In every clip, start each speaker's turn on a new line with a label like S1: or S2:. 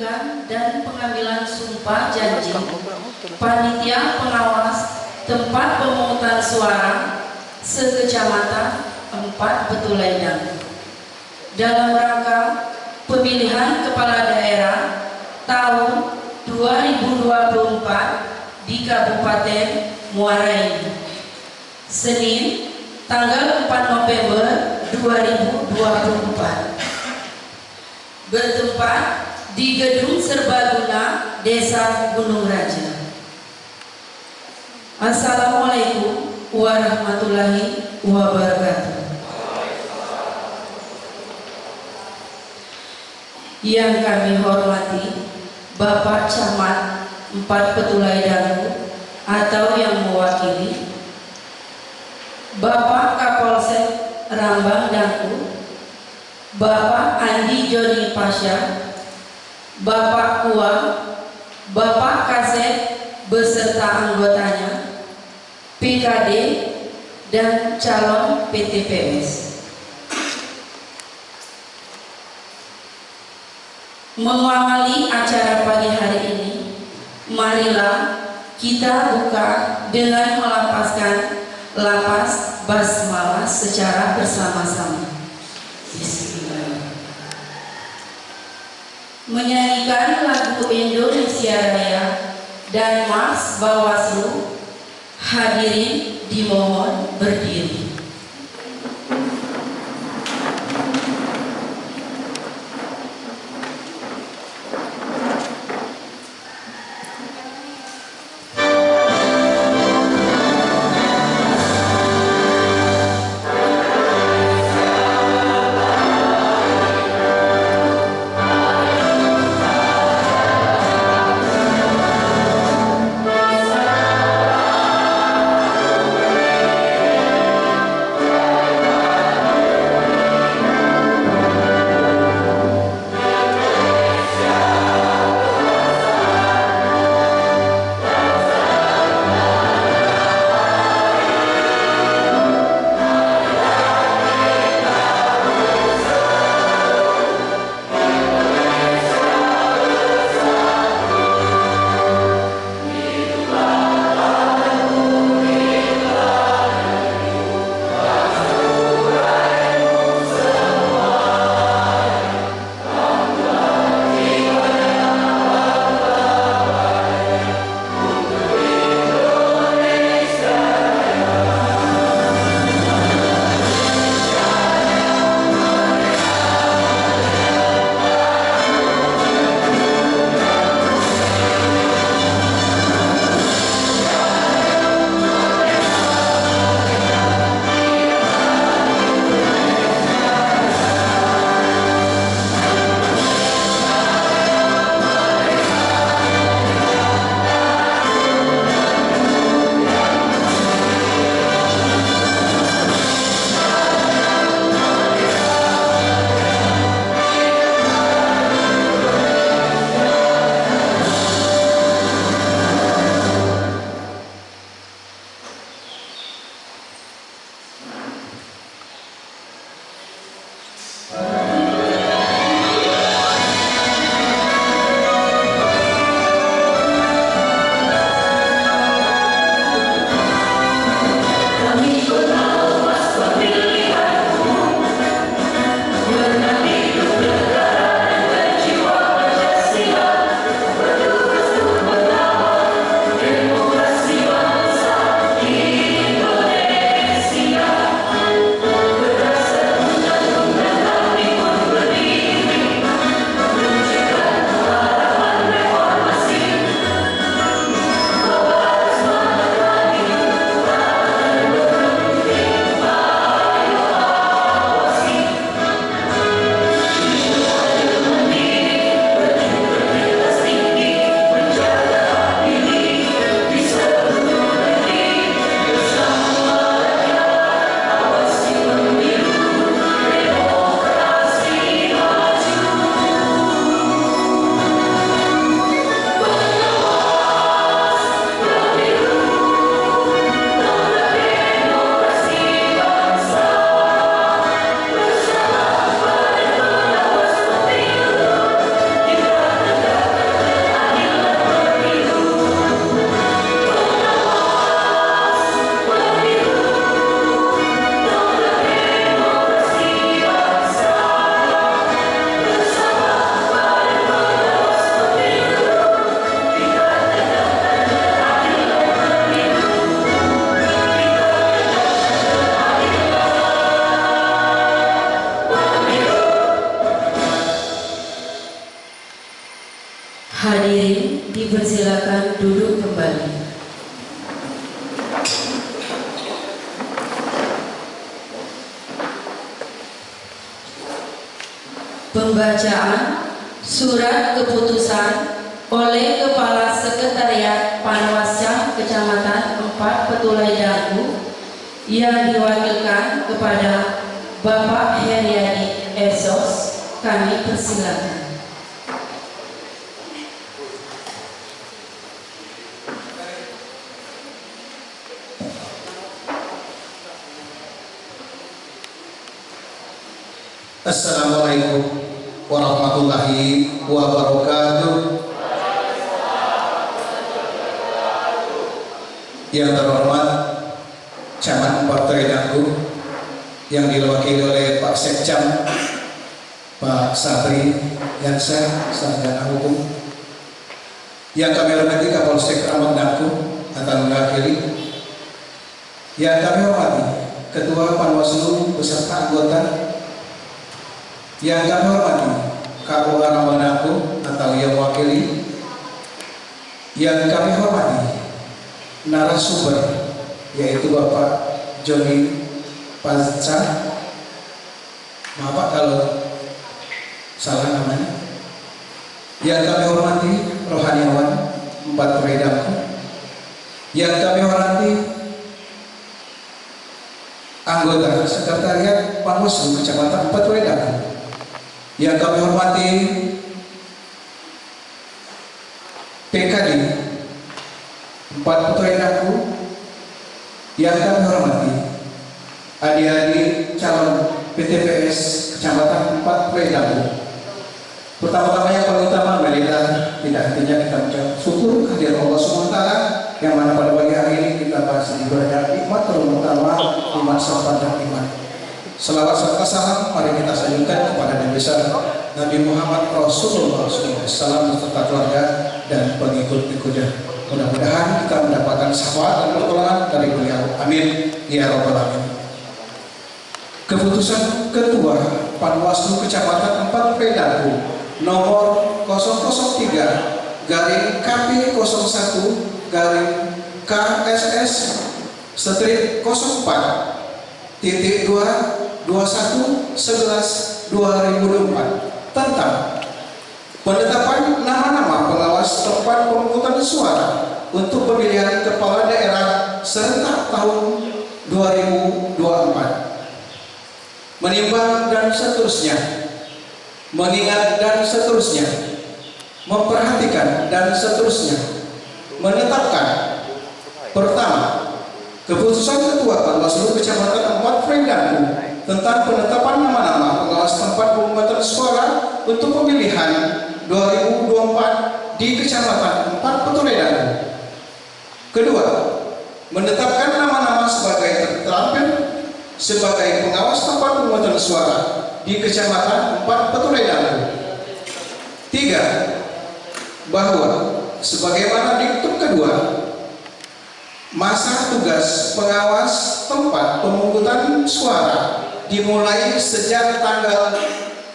S1: pelantikan dan pengambilan sumpah janji panitia pengawas tempat pemungutan suara sekecamatan 4 Betulaidang dalam rangka pemilihan kepala daerah tahun 2024 di Kabupaten Muara Enim, Senin tanggal 4 November 2024, bertempat di Gedung Serbaguna Desa Gunung Raja. Assalamualaikum warahmatullahi wabarakatuh. Yang kami hormati Bapak Camat 4 Betulaidang atau yang mewakili, Bapak Kapolsek Rambang Dangku, Bapak Andi Joni Pasha, Bapak Kua, Bapak Kasek beserta anggotanya, PKD dan calon PTPS. Mengawali acara pagi hari ini, marilah kita buka dengan melapaskan lapas basmalah secara bersama-sama. Bismillah. Menyanyikan lagu Indonesia Raya dan Mars Bawaslu, hadirin dimohon berdiri. Hadirin dipersilakan duduk kembali. Pembacaan surat keputusan oleh Kepala Sekretariat Panwascam Kecamatan 4 Petulai Dagu yang diwakilkan kepada Bapak Heriadi Esos, kami persilakan.
S2: Assalamualaikum warahmatullahi wabarakatuh. Yang terhormat Camat Partai Dagu yang diwakili oleh Pak Sekcam, Pak Sabri Yansyah, Sarjana Hukum, yang kami hormati Kapolsek Ahmad Dagu akan mewakili, yang kami hormati Ketua Panwaslu beserta anggota, yang kami hormati KUA Ramanaku atau yang mewakili, yang kami hormati narasumber yaitu Bapak Joni Panca, maaf Pak kalau salah namanya, yang kami hormati rohaniawan 4 Redaku, yang kami hormati anggota Sekretariat Panwaslu Kecamatan 4 Redaku, yang kami hormati PKD 4 Petulai Dagu, yang kami hormati adik-adik calon PTPS Kecamatan 4 Petulai Dagu. Pertama-tama yang paling utama, marilah tidak hentinya kita mengucap syukur kehadirat Allah SWT yang mana pada pagi hari ini kita masih diberikan nikmat terutama iman serta iman. Selawat serta salam mari kita sanjungkan kepada Nabi besar Nabi Muhammad Rasulullah SAW serta keluarga dan pengikut-pengikutnya. Mudah-mudahan kita mendapatkan syafaat dan pertolongan dari beliau. Amin ya rabbal alamin. Keputusan Ketua Panwaslu Kecamatan 4 Dagu nomor 003/KP01 KSS /04 titik 2/21/11/2024 tentang penetapan nama-nama pengawas tempat pemungutan suara untuk pemilihan kepala daerah serentak tahun 2024, menimbang dan seterusnya, mengingat dan seterusnya, memperhatikan dan seterusnya, menetapkan. Pertama, keputusan Ketua Panwaslu Kecamatan 4 Dagu tentang penetapan nama-nama pengawas tempat pemungutan suara untuk pemilihan 2024 di Kecamatan 4 Petulai Dagu. Kedua, menetapkan nama-nama sebagai terterampil sebagai pengawas tempat pemungutan suara di Kecamatan 4 Petulai Dagu. Tiga, bahwa sebagaimana diktum kedua, masa tugas pengawas tempat pemungutan suara dimulai sejak tanggal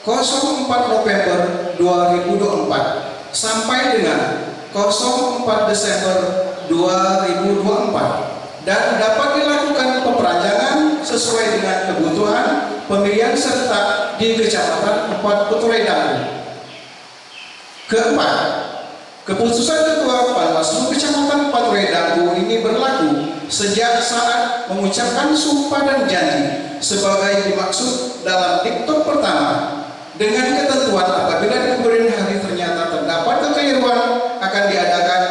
S2: 04 November 2024 sampai dengan 04 Desember 2024 dan dapat dilakukan peperanjangan sesuai dengan kebutuhan pemilihan serentak di Kecamatan 4 Petulai Dagu. Keempat, keputusan Ketua Panwaslu Kecamatan 4 Dagu ini berlaku sejak saat mengucapkan sumpah dan janji sebagai dimaksud dalam diktum pertama, dengan ketentuan apabila di kemudian hari ternyata terdapat kekeliruan akan diadakan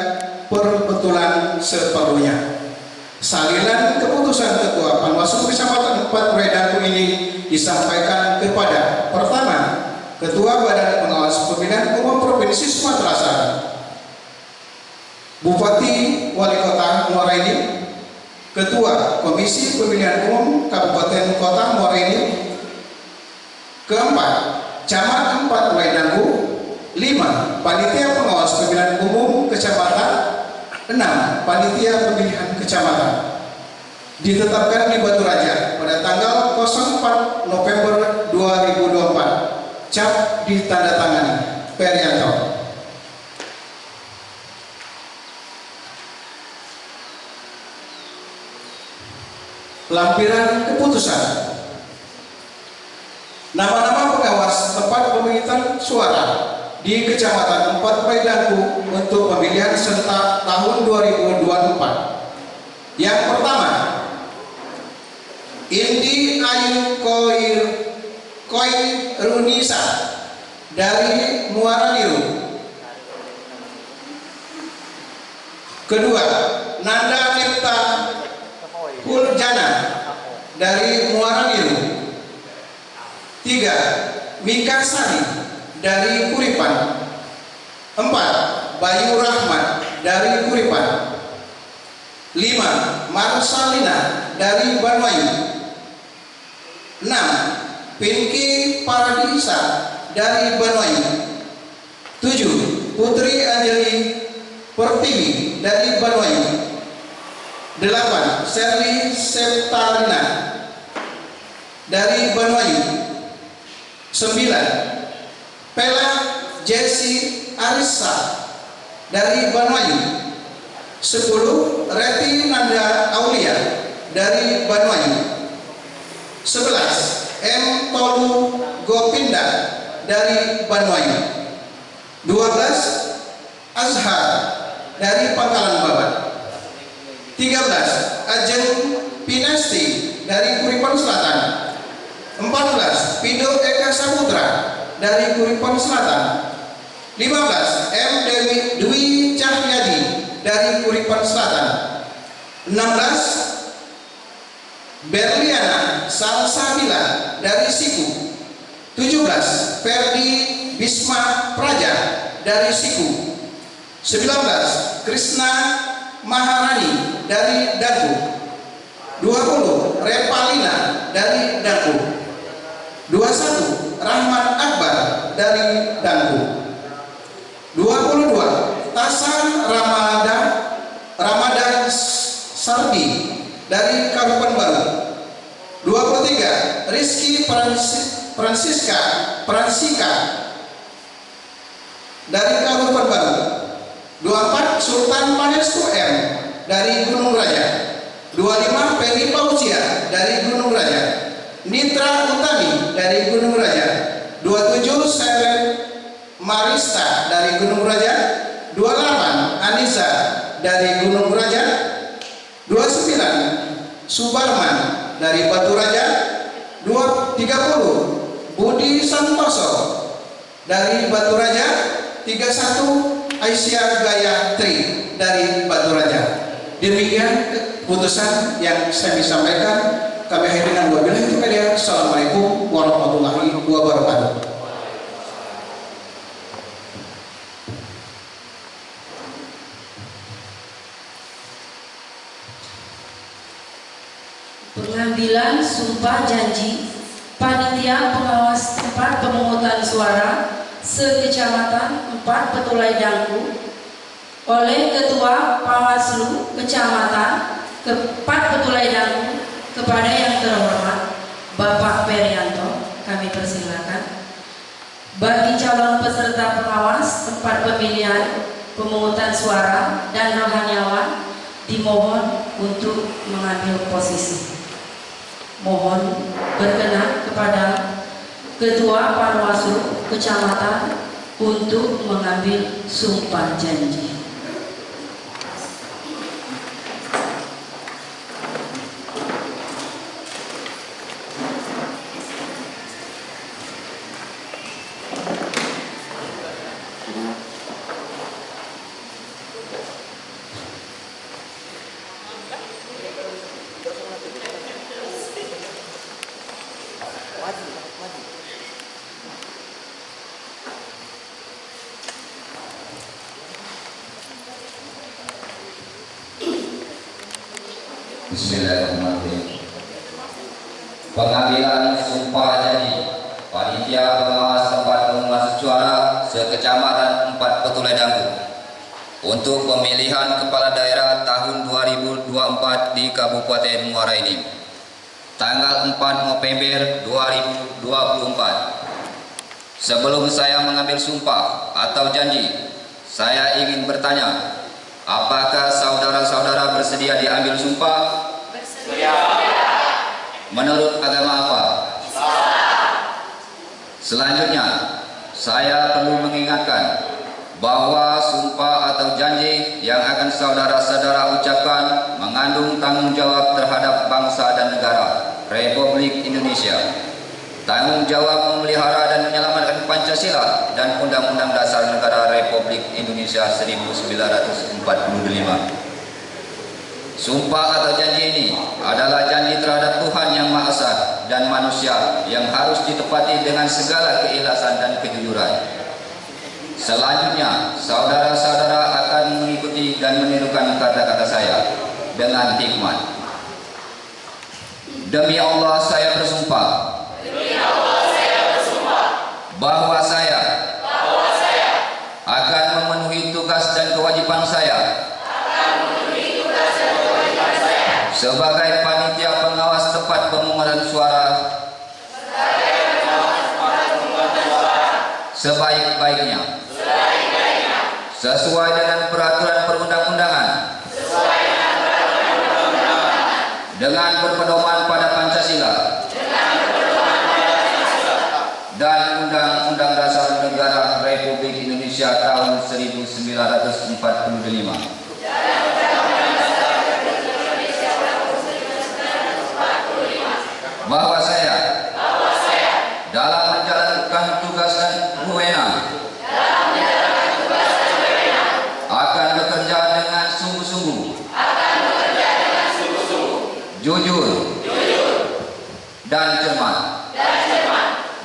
S2: perbetulan seperlunya. Salinan keputusan Ketua Panwaslu Kecamatan 4 Dagu ini disampaikan kepada: pertama, Ketua Badan Pengawas Pemilihan Umum Provinsi Sumatera Selatan, Bupati Wali Kota Muara Enim, Ketua Komisi Pemilihan Umum Kabupaten Kota Muara Enim. Keempat, Camat 4 Dagu. 5, Panitia Pengawas Pemilihan Umum Kecamatan. 6, Panitia Pemilihan Kecamatan. Ditetapkan di Batu Raja pada tanggal 04 November 2024. Cap ditandatangani Perianto. lampiran keputusan. Nama-nama pengawas tempat pemungutan suara di Kecamatan 4 Baidangku untuk pemilihan serentak tahun 2024. Yang pertama, Indi Ayu Koirunisa dari Muara Biru. Kedua, Nanda Nipta Huljana dari Muara Biru. Tiga, Mika Sari dari Kuripan. 4, Bayu Rahmat dari Kuripan. 5, Marsalina dari Banwayu. 6, Pinky Paradisa dari Banwayu. 7, Putri Anjeli Pertiwi dari Banwayu. 8, Sherly Septalina dari Banwayu. 9, Pela Jesse Arissa dari Banwayu. 10, Reti Nanda Aulia dari Banwayu. 11, M. Tolu Gopinda dari Banwayu. 12, Azhar dari Pangkalan Babat. 13, Ajeng Pinasti dari Kuripan Selatan. 14, Pindo Eka Saputra dari Kuripan Selatan. 15, M. Dwi Cahyadi dari Kuripan Selatan. 16, Berliana Salsabila dari Siku. 17, Ferdi Bisma Praja dari Siku. 19, Krishna Maharani dari Dagu. 20, Repalina dari Dagu. 21, Rahman Akbar dari Dagu. 22, Tasan Ramadan Sardi dari Kabupaten Baru. 23, Rizky Fransika dari Kabupaten Baru. 24, Sultan Panestu M dari Gunung Raja. 25, Peri Pauzia dari Gunung Raja. Nitra Utami dari Gunung Raja. 27, Seren Marista dari Gunung Raja. 28, Anissa dari Gunung Raja. 29, Subarman dari Batu Raja. 30, Budi Santoso dari Batu Raja. 31, Aisyah Gayatri dari Batu Raja. Demikian keputusan yang saya bisa sampaikan. Kami akhiri dengan wabillahi taufiq. Assalamualaikum warahmatullahi wabarakatuh.
S1: Pengambilan sumpah janji panitia pengawas tempat pemungutan suara se-Kecamatan 4 Petulai Dangku oleh Ketua Bawaslu Kecamatan 4 Petulai Dangku kepada yang terhormat Bapak Perianto, kami persilakan. Bagi calon peserta pengawas tempat pemilihan pemungutan suara dan rohaniawan dimohon untuk mengambil posisi. Mohon berkenan kepada Ketua Panwaslu Kecamatan untuk mengambil sumpah janji.
S3: Bismillahirrahmanirrahim. Pengambilan sumpah janji panitia pengawas tempat pemungutan suara se-Kecamatan 4 Petulai Dangku untuk pemilihan kepala daerah tahun 2024 di Kabupaten Muara Enim, tanggal 4 November 2024. Sebelum saya mengambil sumpah atau janji, saya ingin bertanya, apakah saudara-saudara bersedia diambil sumpah? Bersedia. menurut agama apa? Selanjutnya, saya perlu mengingatkan bahwa sumpah atau janji yang akan saudara-saudara ucapkan mengandung tanggung jawab terhadap bangsa dan negara Republik Indonesia, tanggung jawab memelihara dan menyelamatkan Pancasila dan Undang-Undang Dasar Negara Republik Indonesia 1945. Sumpah atau janji ini adalah janji terhadap Tuhan Yang Maha Esa dan manusia yang harus ditepati dengan segala keikhlasan dan kejujuran. Selanjutnya, saudara-saudara akan mengikuti dan menirukan kata-kata saya dengan hikmat. Demi Allah saya bersumpah. Bahwa saya akan memenuhi tugas dan kewajiban saya sebagai panitia pengawas tempat pemungutan suara sebaik-baiknya sesuai dengan peraturan perundang-undangan dengan berpedoman pada Pancasila dan Undang-Undang Dasar Negara Republik Indonesia tahun 1945. Bahwa saya dalam menjalankan tugas dan wewenang akan bekerja dengan sungguh-sungguh, jujur dan cermat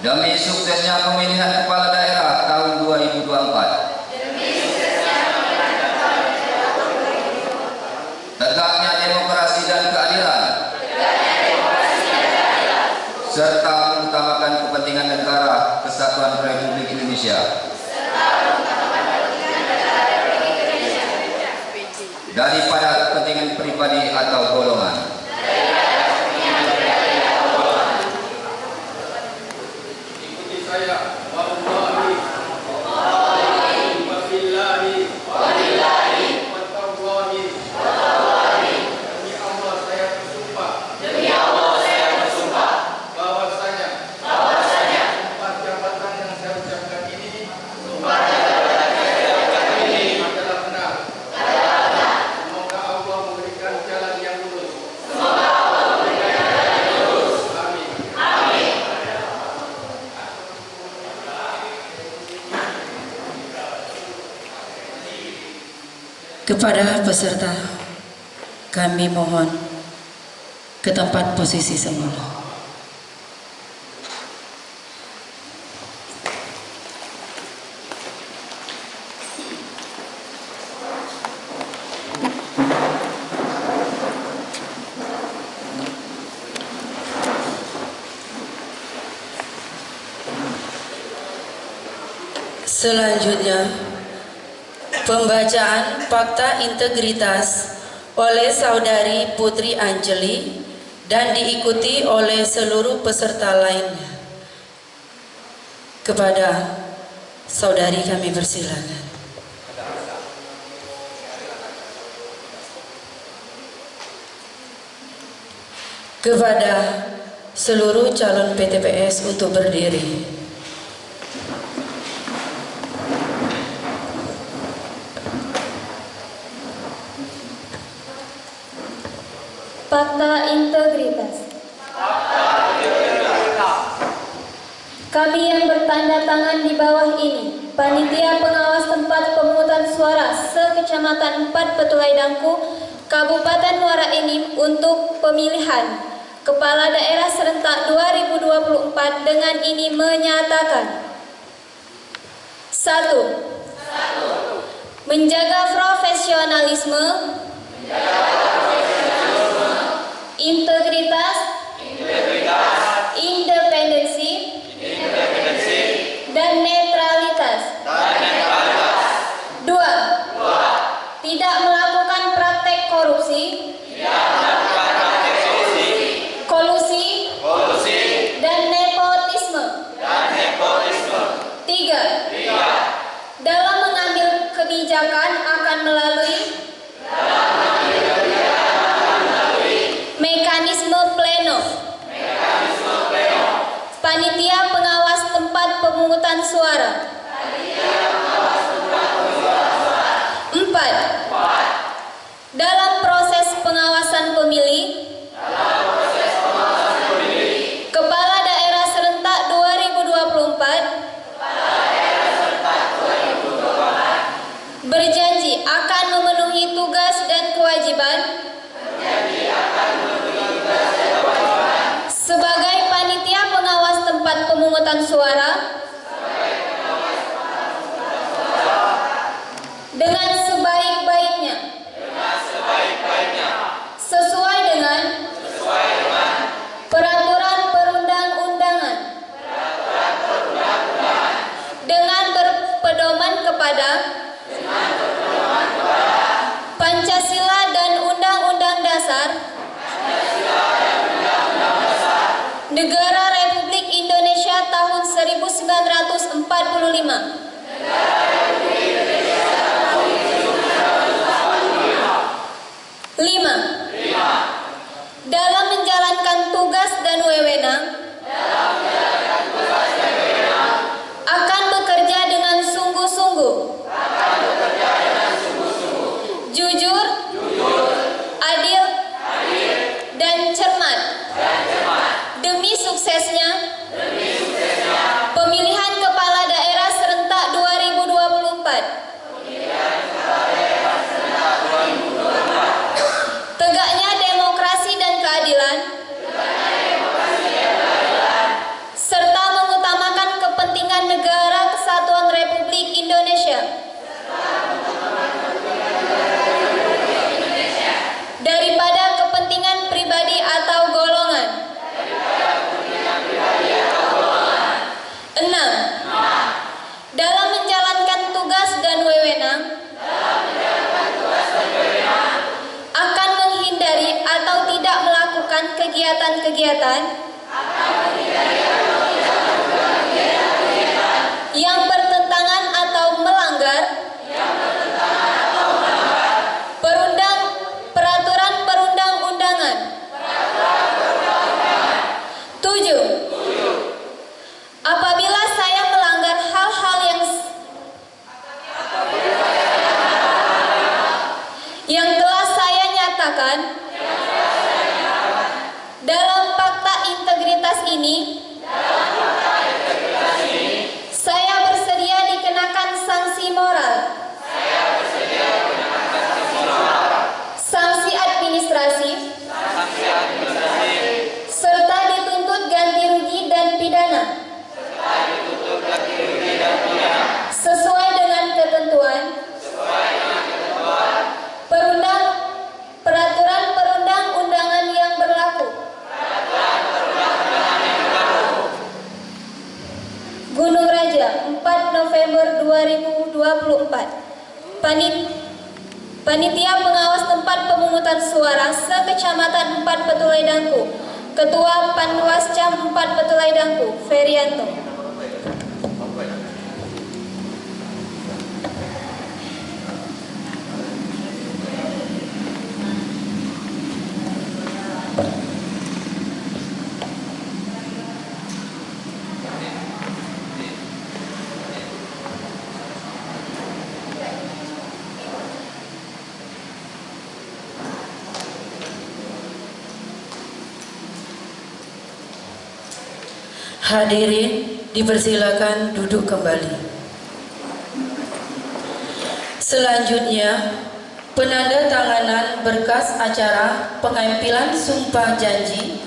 S3: demi suksesnya pemilihan kepala daerah tahun 2024, tegaknya demokrasi dan keadilan, serta mengutamakan kepentingan negara kesatuan Republik Indonesia daripada kepentingan pribadi atau golongan.
S4: Ikuti saya. Wallahi wabillahi wattallahi demi Allah saya bersumpah bahwasanya sumpah jabatan yang saya ucapkan ini adalah benar. Semoga Allah memberikan jalan yang lurus. Amin.
S1: Kepada peserta, kami mohon ke tempat posisi semula. Selanjutnya, pembacaan fakta integritas oleh Saudari Putri Anjeli dan diikuti oleh seluruh peserta lainnya. Kepada saudari kami persilakan. Kepada seluruh calon PTPS untuk berdiri.
S5: Fakta integritas. Kami yang bertanda tangan di bawah ini, Panitia Pengawas Tempat Pemungutan Suara se-Kecamatan 4 Petulai Dangku, Kabupaten Muara Enim untuk pemilihan Kepala Daerah Serentak 2024 dengan ini menyatakan: 1. Menjaga profesionalisme, integritas, independensi, dan netralitas. 2. Tidak melakukan praktek korupsi, kolusi, dan nepotisme. 3. Dalam mengambil kebijakan akan melalui mekanisme pleno Berjanji akan memenuhi tugas dan kewajiban sebagai panitia pengawas tempat pemungutan suara dengan sebaik-baiknya sesuai dengan peraturan perundang-undangan dengan berpedoman kepada Pancasila dan Undang-Undang Dasar Negara Republik Indonesia tahun 1945. 5. Dalam menjalankan tugas dan wewenang akan bekerja dengan sungguh-sungguh, jujur, adil, dan cermat demi suksesnya pemilihan kepala daerah serentak 2024. Tegaknya demokrasi dan keadilan serta mengutamakan kepentingan negara kesatuan Republik Indonesia daripada kepentingan pribadi atau golongan. 6. Dalam menjalankan tugas dan wewenang akan menghindari atau tidak melakukan kegiatan-kegiatan yang bertentangan atau melanggar peraturan perundang-undangan. 7. Apabila saya melanggar hal-hal yang telah saya nyatakan dalam fakta integritas ini, saya bersedia dikenakan sanksi moral, sanksi administrasi, serta dituntut ganti rugi dan pidana sesuai dengan ketentuan peraturan perundang-undangan yang berlaku. Gunung Raja, 4 November 2024. Panitia pengawas tempat pemungutan suara se-Kecamatan 4 Petulai Dangku. Ketua Panwascam 4 Petulai Dangku, Ferianto.
S1: Hadirin dipersilakan duduk kembali. Selanjutnya, penandatanganan berkas acara pengambilan sumpah janji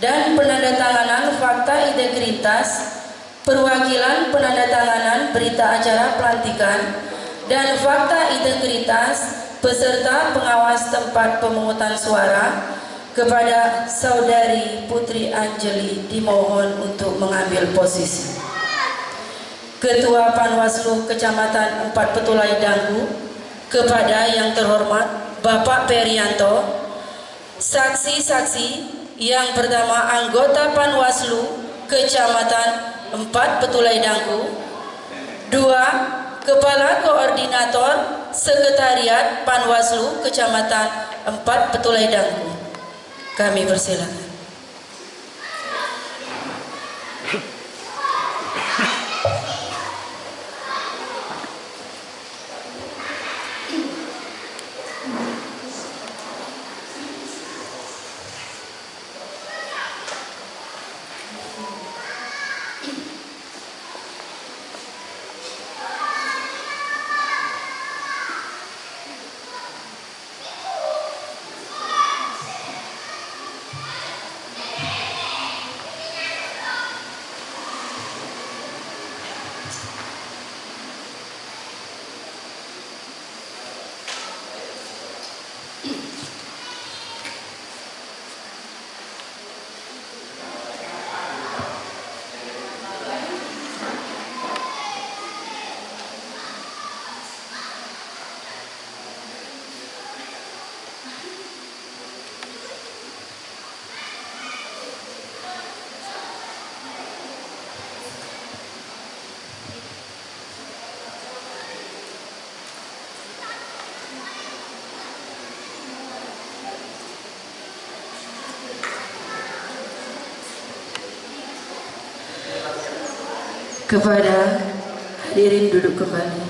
S1: dan penandatanganan fakta integritas, perwakilan penandatanganan berita acara pelantikan dan fakta integritas peserta pengawas tempat pemungutan suara kepada Saudari Putri Anjeli dimohon untuk mengambil posisi. Ketua Panwaslu Kecamatan 4 Petulai Dangku kepada yang terhormat Bapak Ferianto, saksi-saksi yang pertama anggota Panwaslu Kecamatan 4 Petulai Dangku, 2 Kepala Koordinator Sekretariat Panwaslu Kecamatan 4 Petulai Dangku. Kami persilakan. Kepada hadirin duduk kembali.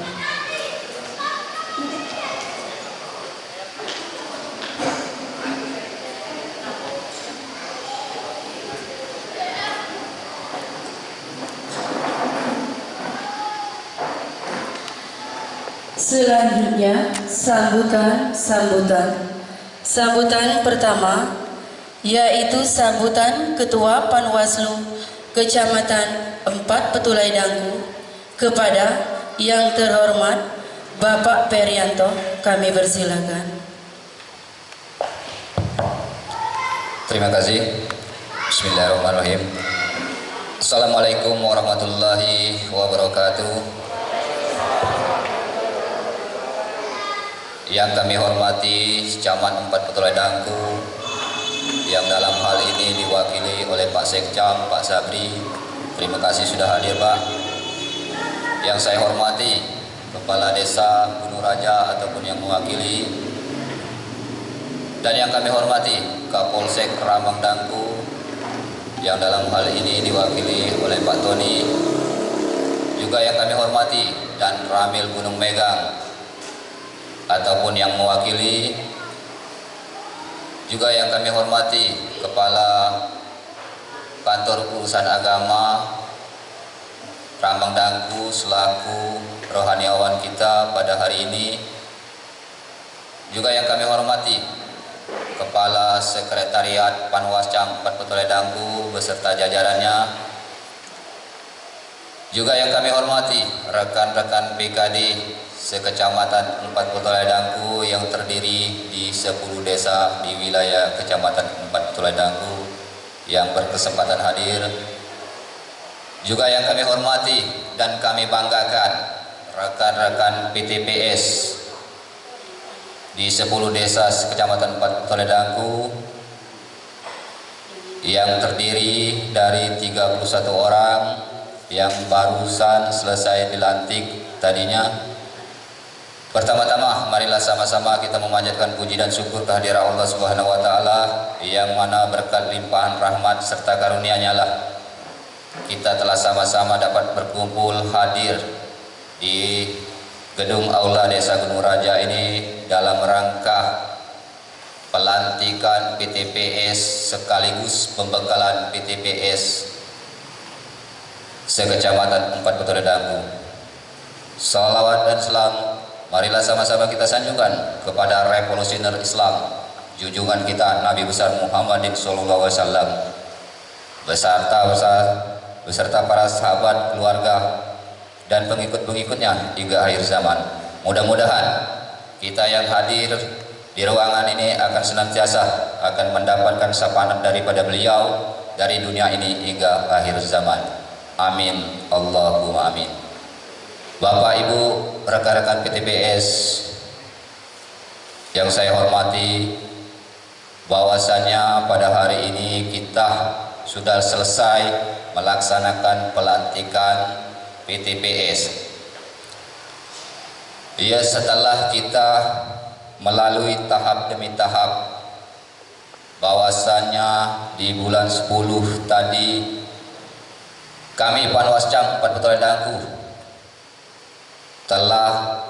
S1: Selanjutnya sambutan pertama yaitu sambutan Ketua Panwaslu Kecamatan 4 Petulai Dangku kepada yang terhormat Bapak Perianto. Kami persilakan.
S3: Terima kasih. Bismillahirrahmanirrahim. Assalamualaikum warahmatullahi wabarakatuh. Yang kami hormati Camat 4 Petulai Dangku, yang dalam hal ini diwakili oleh Pak Sekcam, Pak Sabri. Terima kasih sudah hadir, Pak. Yang saya hormati Kepala Desa Gunung Raja ataupun yang mewakili, dan yang kami hormati Kapolsek Ramang Dangku, yang dalam hal ini diwakili oleh Pak Tony. Juga yang kami hormati dan Ramil Gunung Megang ataupun yang mewakili. Juga yang kami hormati Kepala Kantor Urusan Agama Ramang Dangku selaku rohaniawan kita pada hari ini. Juga yang kami hormati Kepala Sekretariat Panwascam 4 Petulai Dangku beserta jajarannya. Juga yang kami hormati rekan-rekan PKD sekecamatan 4 Petulai Dangku yang terdiri di 10 desa di wilayah Kecamatan 4 Petulai Dangku yang berkesempatan hadir. Juga yang kami hormati dan kami banggakan rekan-rekan PTPS di 10 desa Kecamatan 4 Petulai Dangku yang terdiri dari 31 orang yang barusan selesai dilantik tadinya. Pertama-tama marilah sama-sama kita memanjatkan puji dan syukur kehadiran Allah Subhanahu wa taala yang mana berkat limpahan rahmat serta karunia-Nya lah kita telah sama-sama dapat berkumpul hadir di gedung Aula Desa Gunung Raja ini dalam rangka pelantikan PTPS sekaligus pembekalan PTPS sekecamatan 4 Petulai Dangku. Salawat dan salam marilah sama-sama kita sanjungkan kepada revolusioner Islam, junjungan kita Nabi besar Muhammadin sallallahu alaihi wasallam beserta para sahabat, keluarga dan pengikut-pengikutnya hingga akhir zaman. Mudah-mudahan kita yang hadir di ruangan ini akan senantiasa akan mendapatkan sapaan daripada beliau dari dunia ini hingga akhir zaman. Amin. Allahumma amin. Bapak Ibu rekan-rekan PTPS yang saya hormati, bahwasanya pada hari ini kita sudah selesai melaksanakan pelantikan PTPS. Ya, setelah kita melalui tahap demi tahap, bahwasanya di bulan 10 tadi kami Panwascam 4 Petulai Dangku telah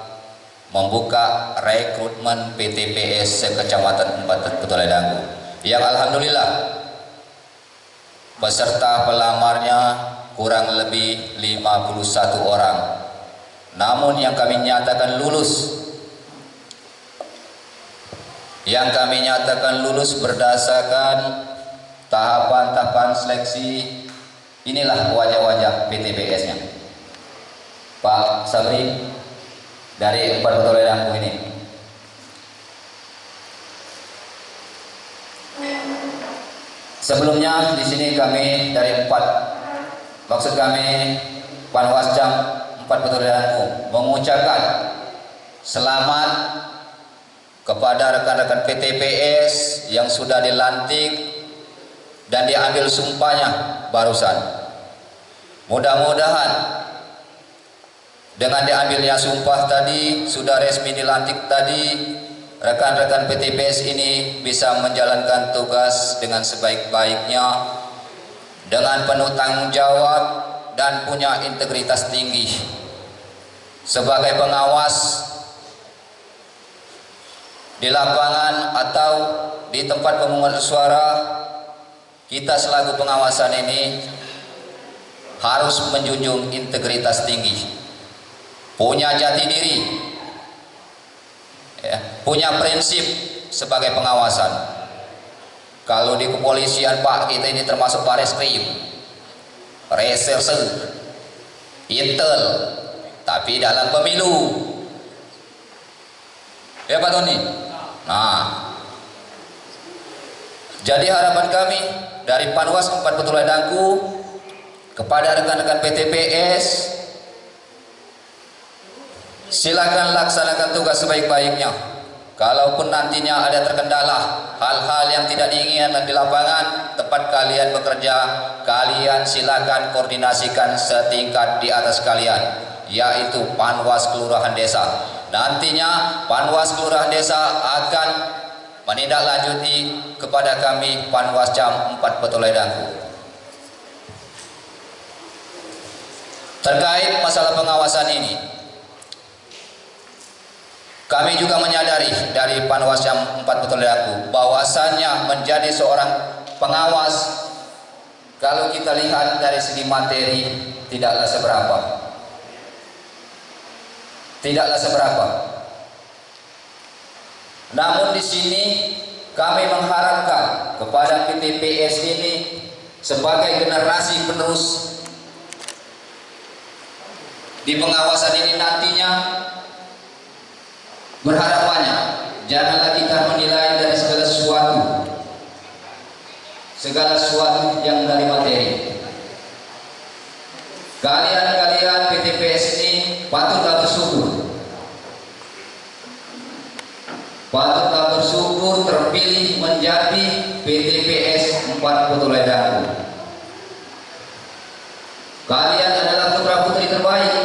S3: membuka rekrutmen PTPS sekecamatan 4 Petulai Dangku yang alhamdulillah peserta pelamarnya kurang lebih 51 orang. Namun yang kami nyatakan lulus berdasarkan tahapan-tahapan seleksi, inilah wajah-wajah PTPS-nya. Pak Sabri dari 4 Petulai Dangku ini. Sebelumnya di sini kami dari maksud kami Panwascam 4 Petulai Dangku mengucapkan selamat kepada rekan-rekan PTPS yang sudah dilantik dan diambil sumpahnya barusan. Mudah-mudahan dengan diambilnya sumpah tadi, sudah resmi dilantik tadi, rekan-rekan PTPS ini bisa menjalankan tugas dengan sebaik-baiknya, dengan penuh tanggung jawab, dan punya integritas tinggi. Sebagai pengawas di lapangan atau di tempat pemungutan suara, kita selaku pengawasan ini harus menjunjung integritas tinggi, punya jati diri, ya, punya prinsip sebagai pengawasan. Kalau di kepolisian, Pak, kita ini termasuk baris krim, reserse, intel, tapi dalam pemilu, ya Pak Tony. Nah, jadi harapan kami dari Panwas 4 Petulai Dangku kepada rekan-rekan PTPS, silakan laksanakan tugas sebaik-baiknya. Kalaupun nantinya ada terkendala hal-hal yang tidak diinginkan di lapangan tempat kalian bekerja, kalian silakan koordinasikan setingkat di atas kalian, yaitu Panwas Kelurahan Desa. Nantinya Panwas Kelurahan Desa akan menindaklanjuti kepada kami Panwascam 4 Petulai Dangku. Terkait masalah pengawasan ini, kami juga menyadari dari Panwascam 4 Petulai Dangku bahwasannya menjadi seorang pengawas, kalau kita lihat dari segi materi tidaklah seberapa. Namun di sini kami mengharapkan kepada PTPS ini sebagai generasi penerus di pengawasan ini nantinya, berharapannya janganlah kita menilai dari segala sesuatu yang dari materi. Kalian PTPS ini patutlah bersyukur terpilih menjadi PTPS 4 Petulai Dangku. Kalian adalah putra-putri terbaik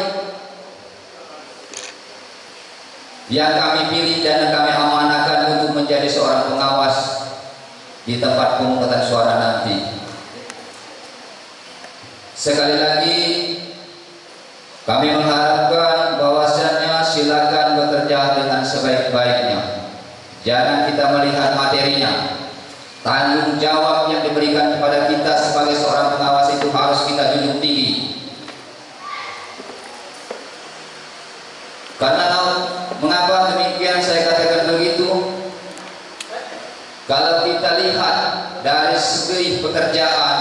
S3: yang kami pilih dan kami amanahkan untuk menjadi seorang pengawas di tempat pemungutan suara nanti. Sekali lagi kami mengharapkan bahwasannya silakan bekerja dengan sebaik-baiknya. Jangan kita melihat materinya. Tanggung jawab yang diberikan kepada kita sebagai seorang pengawas itu harus kita junjung tinggi. Karena mengapa demikian saya katakan begitu? Kalau kita lihat dari segi pekerjaan,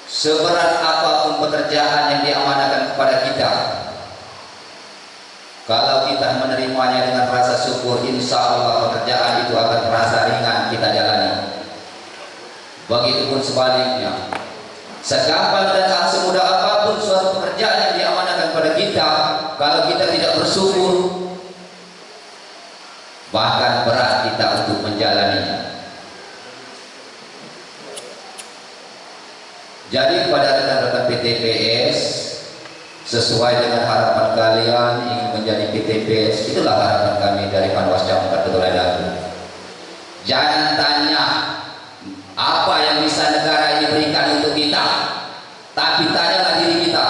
S3: seberat apapun pekerjaan yang diamanahkan kepada kita, kalau kita menerimanya dengan rasa syukur, insya Allah pekerjaan itu akan terasa ringan kita jalani. Begitupun sebaliknya, segampang dan semudah apapun suatu pekerjaan yang diamanahkan kepada kita, kalau kita tidak bersyukur, bahkan berat kita untuk menjalaninya. Jadi pada rekan-rekan PTPS, sesuai dengan harapan kalian ingin menjadi PTPS, itulah harapan kami dari Panwascam 4 Petulai Dangku. Jangan tanya apa yang bisa negara ini berikan untuk kita, tapi tanyalah diri kita,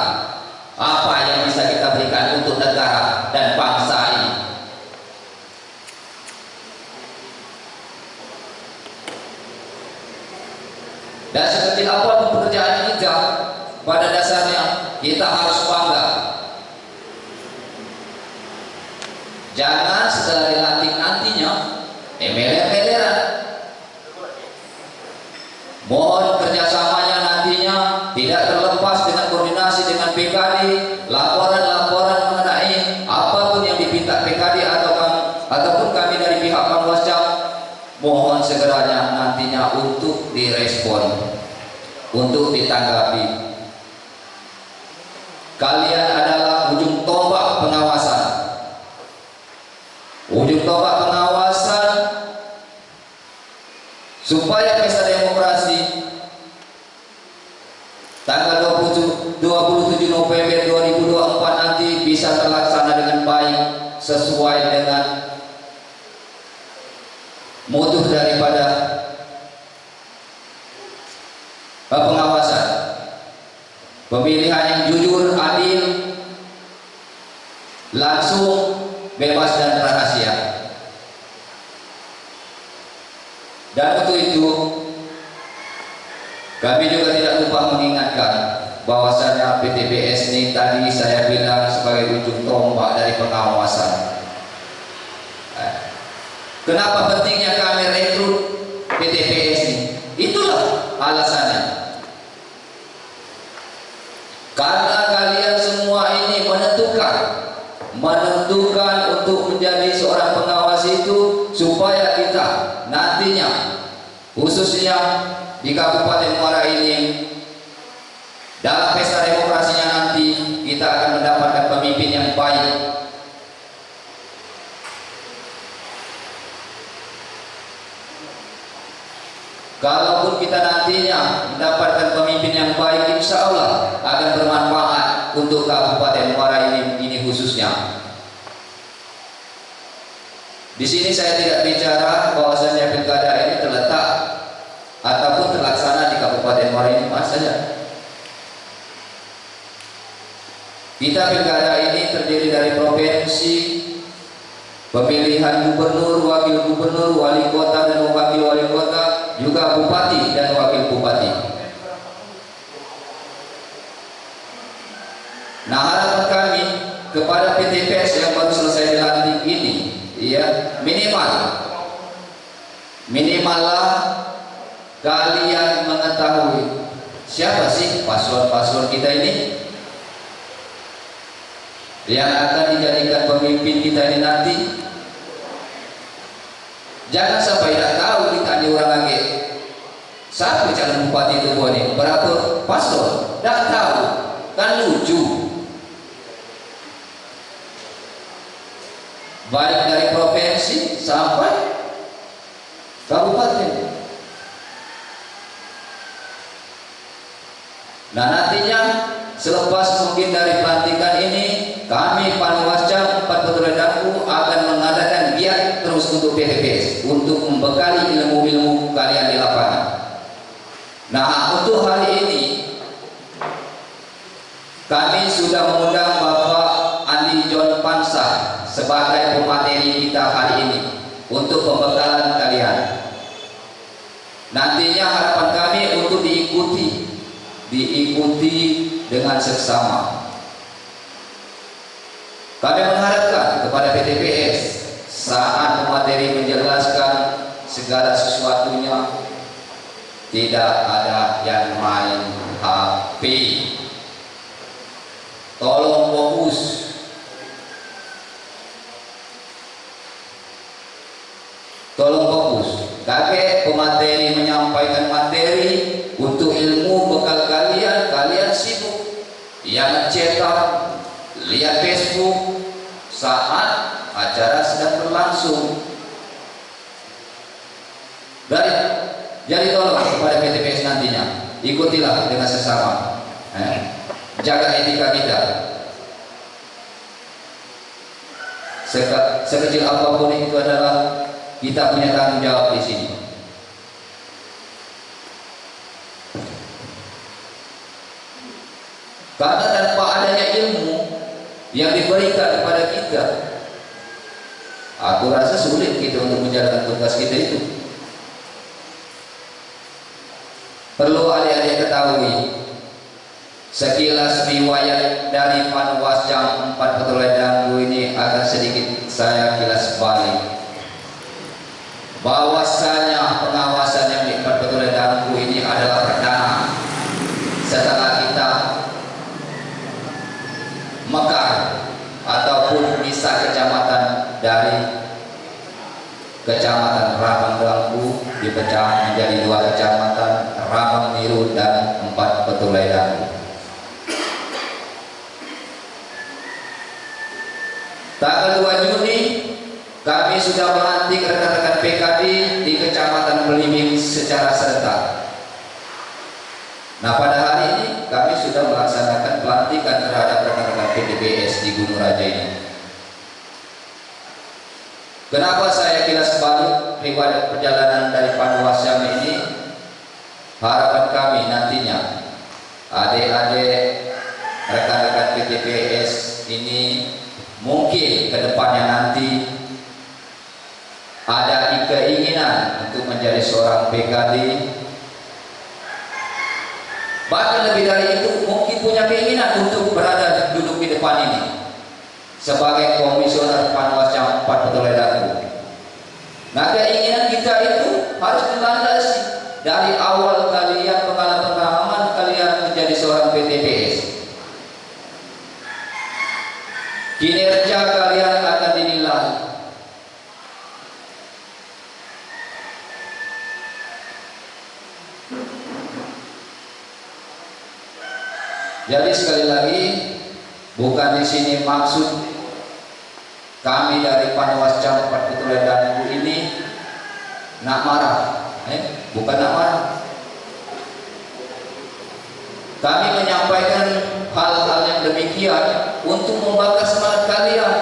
S3: apa yang bisa kita berikan untuk negara dan bangsa ini. Dan sekecil apapun pekerjaan kita, pada dasarnya kita harus bangga. Jangan setelah dilantik nantinya meler-meleran. Mohon kerjasamanya nantinya tidak terlepas dengan koordinasi dengan PKD, laporan-laporan mengenai apapun yang dipinta PKD ataupun kami dari pihak Panwascam, mohon segeranya nantinya untuk direspon, untuk ditanggapi. Kalian adalah ujung tombak pengawasan. Ujung tombak pengawasan supaya pesta demokrasi tanggal 27 November 2024 nanti bisa terlaksana dengan baik sesuai dengan mutu daripada pemilihan yang jujur, adil, langsung, bebas dan rahasia. Dan untuk itu kami juga tidak lupa mengingatkan bahwasanya PTPS ini tadi saya bilang sebagai ujung tombak dari pengawasan. Kenapa pentingnya kami rekrut PTPS ini? Itulah alasannya. Karena kalian semua ini menentukan untuk menjadi seorang pengawas itu supaya kita nantinya, khususnya di Kabupaten Muara Enim, dalam pesta demokrasinya nanti kita akan mendapatkan pemimpin yang baik. Kalaupun kita nantinya mendapatkan pemimpin yang baik, insya Allah akan bermanfaat untuk Kabupaten Muara Enim ini khususnya. Di sini saya tidak bicara bahwasanya pilkada ini terletak ataupun terlaksana di Kabupaten Muara Enim saja. Kita pilkada ini terdiri dari provinsi, pemilihan gubernur, wakil gubernur, wali kota dan wakil wali kota, juga bupati dan wakil bupati. Nah, harapan kami kepada PTPS yang baru selesai dilantik ini, ya, minimallah kalian mengetahui siapa sih paslon-paslon kita ini yang akan dijadikan pemimpin kita ini nanti. Jangan sampai tidak tahu ditanya orang lagi, siapa calon bupati itu ini, berapa paslon, tidak tahu, kan lucu. Baik dari provinsi sampai kabupaten. Nah, nantinya selepas mungkin dari pelantikan ini, kami Panwascam 4 Petulai Dangku akan mengadakan giat terus untuk PTPS untuk membekali ilmu-ilmu kalian di lapangan. Nah, untuk hari ini kami sudah mengundang Bapak Andi John Pansa sebagai pemateri kita hari ini untuk pembekalan kalian. Nantinya harapan kami untuk diikuti dengan seksama. Kami mengharapkan kepada PTPS saat pemateri menjelaskan segala sesuatunya tidak ada yang main HP. Tolong fokus. Tolong fokus. Kakek pemateri menyampaikan materi untuk ilmu bekal kalian. Kalian sibuk yang cetak, lihat Facebook saat acara sedang berlangsung. Jadi tolong kepada PTPS nantinya, ikutilah dengan sesama, jaga etika kita. Sekecil apapun itu adalah kita punya tanggung jawab di sini. Karena tanpa adanya ilmu yang diberikan kepada kita, aku rasa sulit kita untuk menjalankan tugas kita itu. Perlu adik-adik ketahui sekilas riwayat dari Panwascam 4 Petulai Dangku ini akan sedikit saya kilas balik. Bahwasanya pengawasan yang di 4 Petulai Dangku ini adalah perdana setelah kita mekar ataupun misah kecamatan dari Kecamatan Rabang Dangku dipecah menjadi 2 kecamatan, Rabang Niru dan 4 Petulai Dangku. Tanggal 2 Juni kami sudah melantik rekan-rekan PKD di Kecamatan Belimbing secara serentak. Nah, pada hari ini kami sudah melaksanakan pelantikan terhadap rekan-rekan PTPS di Gunung Raja ini. Kenapa saya kilas balik riwayat perjalanan dari Panwascam ini? Harapan kami nantinya adik-adik rekan-rekan PTPS ini mungkin kedepannya nanti ada keinginan untuk menjadi seorang PKD, bahkan lebih dari itu mungkin punya keinginan untuk berada duduk di depan ini sebagai komisioner Panwascam 4 Petulai Daku. Nah, keinginan kita itu harus dilandasi dari awal kalian pengalaman kalian menjadi seorang PTPS. Kinerja kalian akan dinilai. Jadi sekali lagi, bukan di sini maksud kami dari Panwascam 4 Petulai Daku ini nak marah, bukan nak marah. Kami menyampaikan hal-hal yang demikian untuk membakar semangat kalian.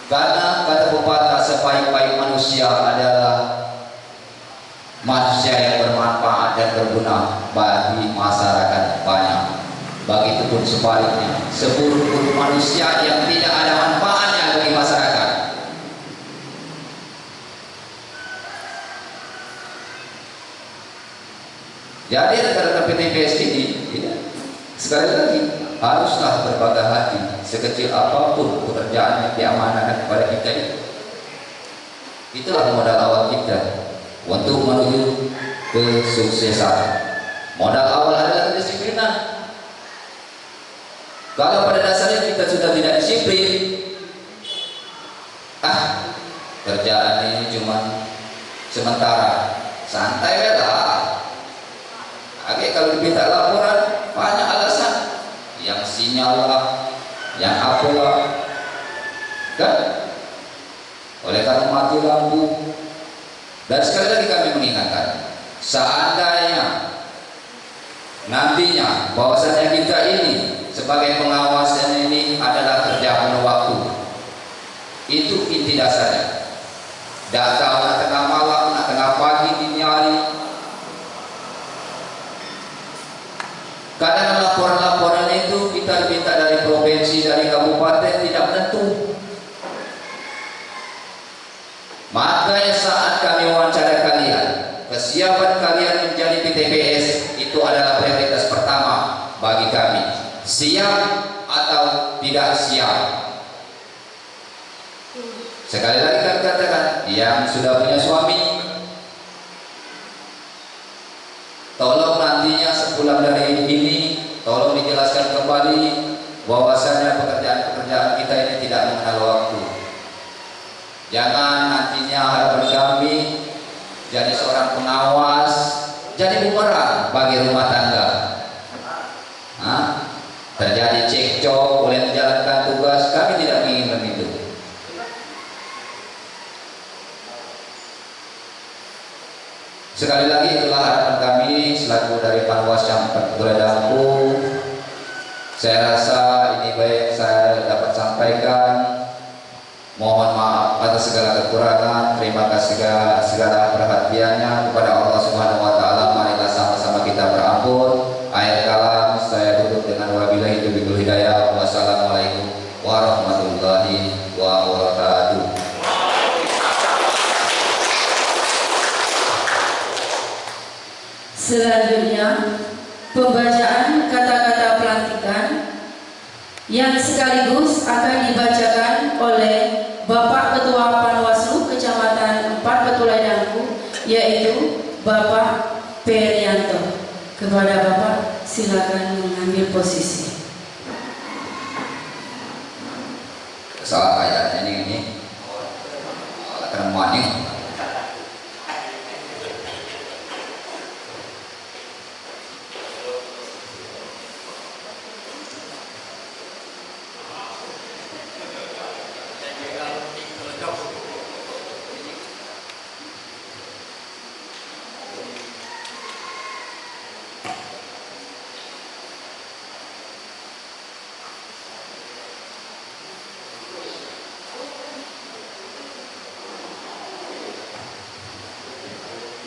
S3: Karena kata pepatah, sebaik-baik manusia adalah manusia yang bermanfaat dan berguna bagi masyarakat banyak. Begitupun sebaliknya, seburuk-buruk manusia yang tidak ada manfaatnya bagi masyarakat. Jadi rekan-rekan PTPS ini, sekali lagi haruslah berbangga hati sekecil apapun pekerjaan yang diamanahkan kepada kita ini. Itulah modal awal kita untuk menuju kesuksesan. Modal awal adalah kedisiplinan. Kalau pada dasarnya kita sudah tidak disiplin, kerjaan ini cuma sementara, santai lah. Oke, kalau diminta laporan banyak alasan, yang sinyal lah, yang apalah, kan? Oleh karena mati lampu. Dan sekali lagi kami mengingatkan, seandainya nantinya bahwasanya kita ini sebagai pengawasan ini adalah kerja penuh waktu, itu inti dasarnya. Tidak tahu nak tengah malam, nak tengah pagi, dini hari. Kadang laporan-laporan itu kita diminta dari provinsi, dari kabupaten, tidak menentu. Makanya saat kami wawancara kalian, kesiapan kalian menjadi PTPS itu adalah prioritas pertama bagi kami. Siap atau tidak siap? Sekali lagi kami katakan, yang sudah punya suami, tolong nantinya sepulang dari ini, tolong dijelaskan kembali bahwasanya pekerjaan-pekerjaan kita ini tidak mengenal waktu. Jangan nantinya harapan kami jadi seorang pengawas, jadi bumerang bagi rumah tangga. Terjadi cekcok boleh menjalankan tugas, kami tidak menginginkan itu. Sekali lagi itulah harapan kami selaku dari Panwascam 4 Petulai Daku. Saya rasa ini baik saya dapat sampaikan. Mohon maaf atas segala kekurangan. Terima kasih segala perhatiannya kepada Allah Subhanahu wa taala. Marilah sama-sama kita berampun. Akhir kalam saya tutup dengan wabillahi taufiq wal hidayah. Wassalamualaikum warahmatullahi wabarakatuh.
S1: Selanjutnya, pembacaan kata-kata pelantikan yang sekaligus akan dibacakan oleh Bapak Ketua Panwaslu Kecamatan 4 Petulai Daku, yaitu Bapak Perianto. Kepada Bapak, silakan mengambil posisi.
S3: Salah ayatnya ini akan maning.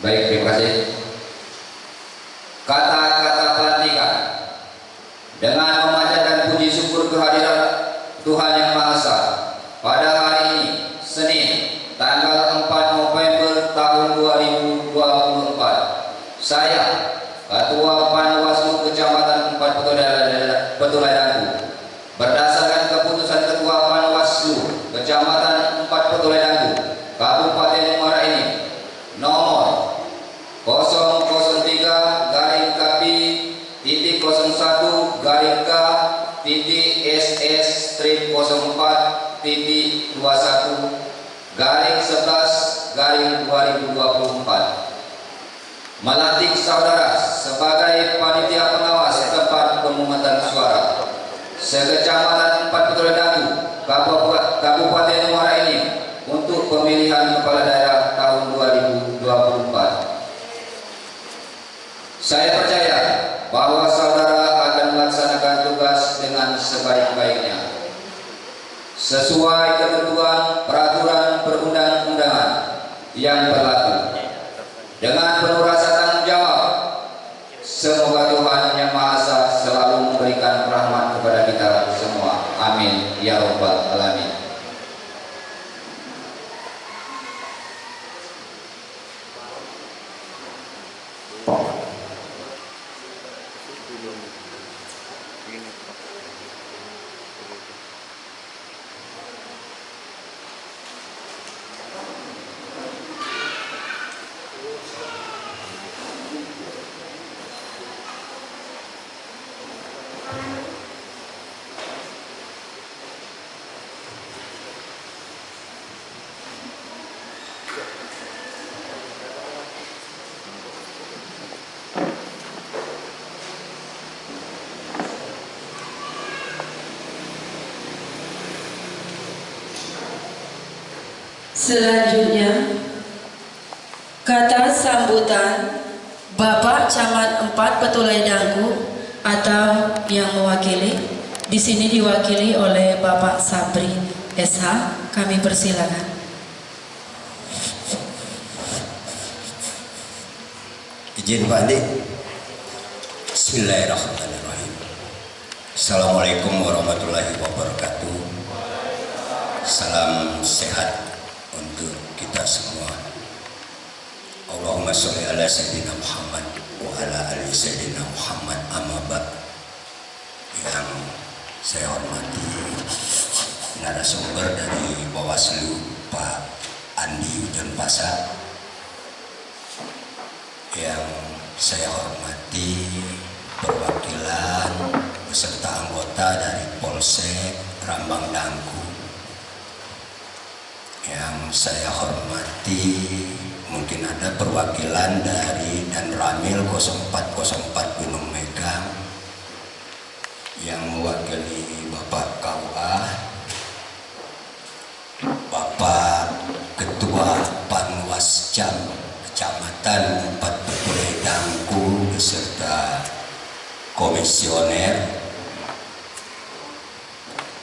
S3: Baik, terima kasih. Kata-kata pelantikan. Dengan memanjatkan puji syukur kehadiran Tuhan Yang Maha Esa, pada hari ini, Senin, tanggal 4 November tahun 2024, saya, Ketua Panwaslu Kecamatan 4 Petulai Dagu, berdasarkan keputusan Ketua Panwaslu Kecamatan 4 Petulai Dagu, Kabupaten Muara Enim, nomor 001-K-SS-01-21/11/2024 melantik saudara sebagai panitia pengawas tempat pemungutan suara sekecamatan 4 Petulai Dagu, Kabupaten Muara Enim untuk pemilihan kepala daerah tahun 2024. Saya percaya bahwa saudara akan melaksanakan tugas dengan sebaik-baiknya sesuai ketentuan peraturan perundang-undangan yang berlaku. Dengan penuh rasa tanggung jawab, semoga Tuhan Yang Maha Esa selalu memberikan rahmat kepada kita semua. Amin ya rabbal alamin.
S1: Selanjutnya, kata sambutan Bapak Camat 4 Petulai Dagu atau yang mewakili. Di sini diwakili oleh Bapak Sabri SH. Kami persilakan.
S6: Izin Pak Andi. Bismillahirrahmanirrahim. Assalamualaikum warahmatullahi wabarakatuh. Salam sehat untuk kita semua. Allahumma sholli ala sayyidina Muhammad wa ala ali sayyidina Muhammad, amma ba'd. Yang saya hormati narasumber dari Bawaslu Pak Andi Ujan Pasa, yang saya hormati perwakilan beserta anggota dari Polsek Rambang Dagu, yang saya hormati mungkin ada perwakilan dari Danramil 0404 Gunung Megang yang mewakili Bapak KUA, Bapak Ketua Panwascam Kecamatan 4 Petulai Dagu beserta komisioner,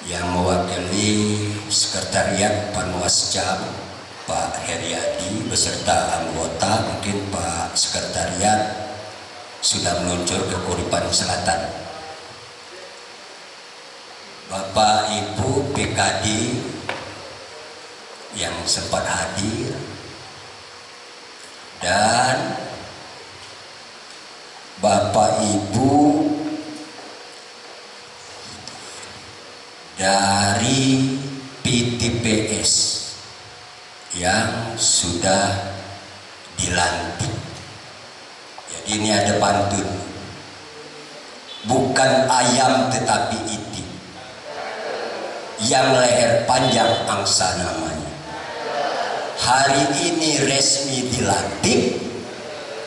S6: yang mewakili Sekretariat Panwascam Pak Heriadi beserta anggota, mungkin Pak Sekretariat sudah meluncur ke Kuripan Selatan, Bapak Ibu PKD yang sempat hadir, dan Bapak Ibu dari PTPS yang sudah dilantik. Jadi ini ada pantun, bukan ayam tetapi itik, yang leher panjang angsa namanya. Hari ini resmi dilantik,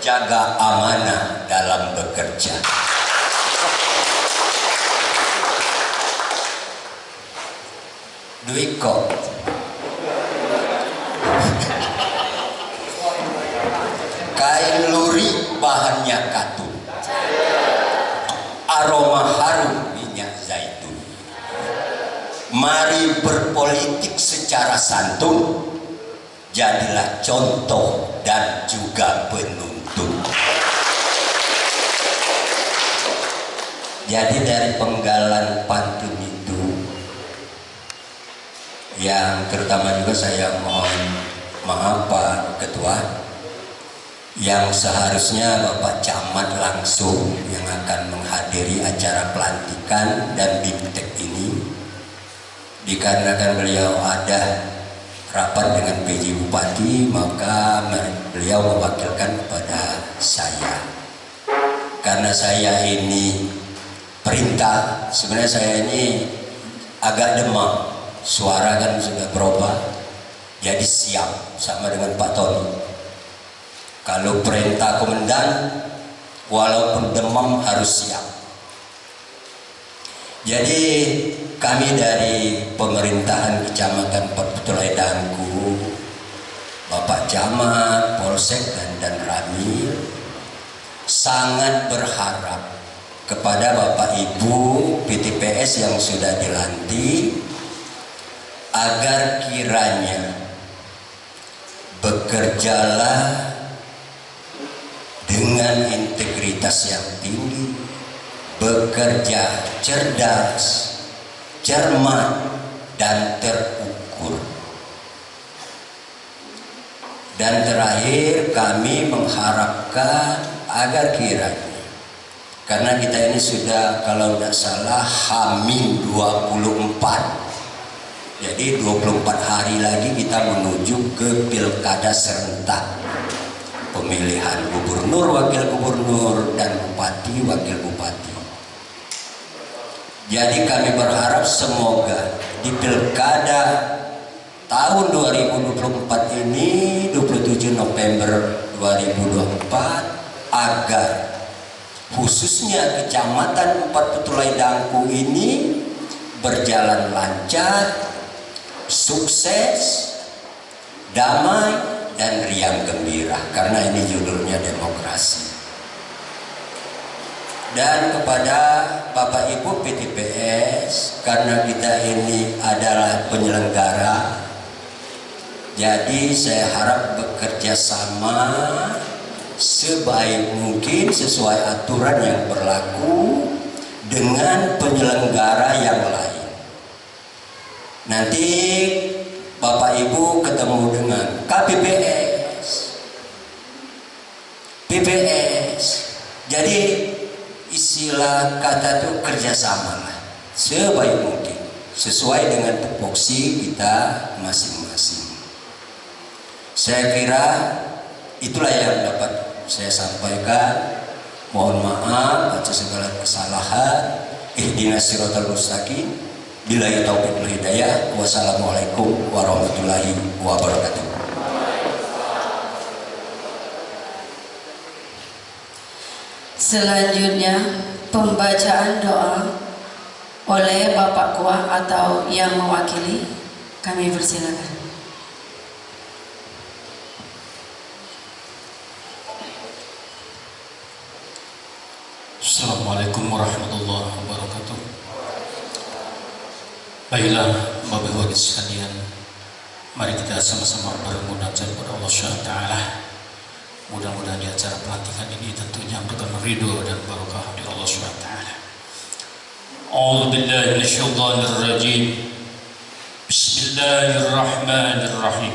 S6: jaga amanah dalam bekerja. Dwiko, kain lurik bahannya katun, aroma harum minyak zaitun. Mari berpolitik secara santun, jadilah contoh dan juga penuntut. Jadi dari penggalan pantun itu, yang terutama juga saya mohon maaf Pak Ketua, yang seharusnya Bapak Camat langsung yang akan menghadiri acara pelantikan dan bimtek ini, dikarenakan beliau ada rapat dengan PJ Bupati, maka beliau mewakilkan kepada saya. Karena saya ini perintah, sebenarnya saya ini agak demam, suara kan sudah berubah, jadi siap sama dengan Pak Tony. Kalau perintah komandan, walaupun demam harus siap. Jadi kami dari pemerintahan Kecamatan Petulai Dangku, Bapak Camat, Polsek dan Rami sangat berharap kepada Bapak Ibu PTPS yang sudah dilantik agar kiranya bekerjalah dengan integritas yang tinggi, bekerja cerdas, cermat, dan terukur. Dan terakhir kami mengharapkan agar kiranya, karena kita ini sudah kalau tidak salah H-24, jadi 24 hari lagi kita menuju ke pilkada serentak, pemilihan gubernur, wakil gubernur, dan bupati, wakil bupati. Jadi kami berharap semoga di pilkada tahun 2024 ini, 27 November 2024, agar khususnya Kecamatan 4 Petulai Dangku ini berjalan lancar, sukses, damai, dan riang gembira, karena ini judulnya demokrasi. Dan kepada Bapak Ibu PTPS, karena kita ini adalah penyelenggara, jadi saya harap bekerja sama sebaik mungkin sesuai aturan yang berlaku dengan penyelenggara yang lain. Nanti Bapak Ibu ketemu dengan KPPS, PPS. Jadi istilah kata itu kerjasama lah, sebaik mungkin sesuai dengan tupoksi kita masing-masing. Saya kira itulah yang dapat saya sampaikan. Mohon maaf atas segala kesalahan. Ihdinas siratal mustaqim. Billahi taufiq wal hidayah. Wassalamualaikum warahmatullahi wabarakatuh.
S1: Selanjutnya pembacaan doa oleh Bapak Kuah atau yang mewakili. Kami persilakan.
S7: Assalamualaikum warahmatullahi wabarakatuh. Baiklah Bapak Ibu sekalian, mari kita sama-sama bermunajat kepada Allah SWT. Mudah-mudahan di acara pelantikan ini tentunya berkah ridho dan barokah di Allah SWT. A'udzu billahi minasyaitonir rajim. Bismillahirrahmanirrahim.